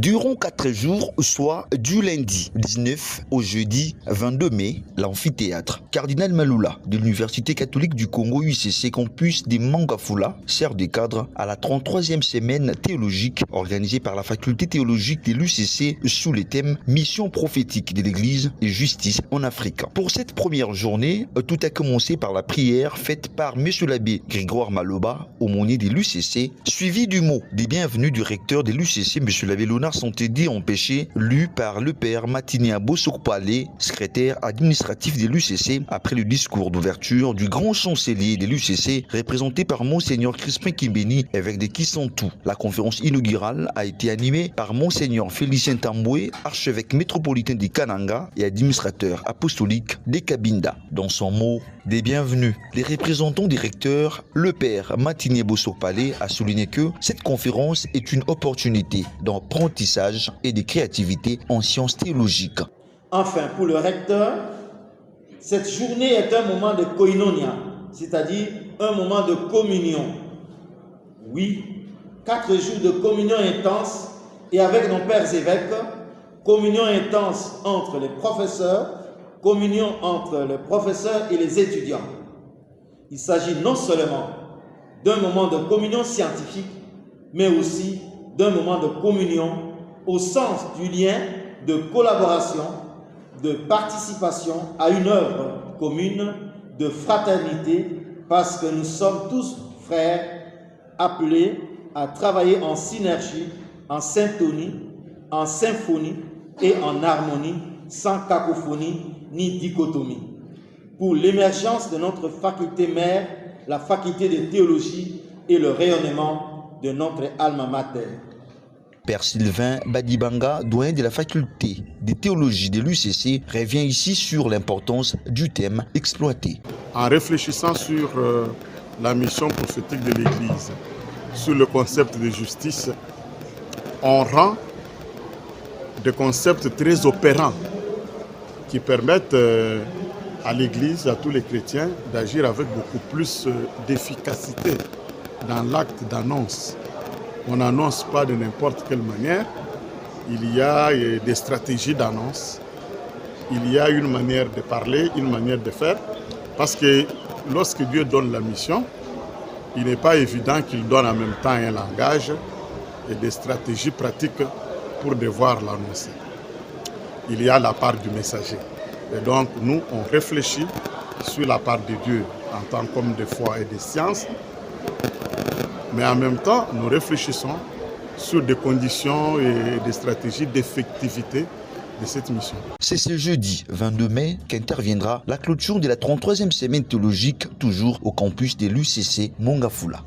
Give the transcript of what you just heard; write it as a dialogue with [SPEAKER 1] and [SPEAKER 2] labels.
[SPEAKER 1] Durant 4 jours, soit du lundi 19 au jeudi 22 mai, l'amphithéâtre Cardinal Maloula de l'Université catholique du Congo UCC campus de Mangafula sert de cadre à la 33e semaine théologique organisée par la faculté théologique de l'UCC sous le thème Mission prophétique de l'Église et justice en Afrique. Pour cette première journée, tout a commencé par la prière faite par M. l'abbé Grégoire Maloba, aumônier de l'UCC, suivi du mot des bienvenus du recteur de l'UCC, M. l'abbé Léonard Santédi Empêché, lu par le père Matinia Bossokpalé, secrétaire administratif de l'UCC, après le discours d'ouverture du grand chancelier de l'UCC, représenté par Monseigneur Crispin Kimbeni, évêque de Kisantu. La conférence inaugurale a été animée par Monseigneur Félicien Tamboué, archevêque métropolitain de Kananga et administrateur apostolique de Kabinda. Dans son mot des bienvenus, les représentants des recteurs, le père Matinia Bossokpalé, a souligné que cette conférence est une opportunité d'apprentissage et de créativité en sciences théologiques.
[SPEAKER 2] Enfin, pour le recteur, cette journée est un moment de koinonia, c'est-à-dire un moment de communion. Oui, 4 jours de communion intense et avec nos pères évêques, communion intense entre les professeurs, communion entre les professeurs et les étudiants. Il s'agit non seulement d'un moment de communion scientifique, mais aussi d'un moment de communion au sens du lien de collaboration, de participation à une œuvre commune, de fraternité, parce que nous sommes tous frères appelés à travailler en synergie, en syntonie, en symphonie et en harmonie, sans cacophonie ni dichotomie, pour l'émergence de notre faculté mère, la faculté de théologie et le rayonnement de notre alma mater.
[SPEAKER 1] Père Sylvain Badibanga, doyen de la faculté de théologie de l'UCC, revient ici sur l'importance du thème exploité.
[SPEAKER 3] En réfléchissant sur la mission prophétique de l'Église, sur le concept de justice, on rend des concepts très opérants qui permettent à l'Église, à tous les chrétiens, d'agir avec beaucoup plus d'efficacité dans l'acte d'annonce. On n'annonce pas de n'importe quelle manière. Il y a des stratégies d'annonce. Il y a une manière de parler, une manière de faire. Parce que lorsque Dieu donne la mission, il n'est pas évident qu'il donne en même temps un langage et des stratégies pratiques pour devoir l'annoncer. Il y a la part du messager. Et donc, nous, on réfléchit sur la part de Dieu en tant qu'homme de foi et de science. Mais en même temps, nous réfléchissons sur des conditions et des stratégies d'effectivité de cette mission.
[SPEAKER 1] C'est ce jeudi 22 mai qu'interviendra la clôture de la 33e semaine théologique, toujours au campus de l'UCC Mangafula.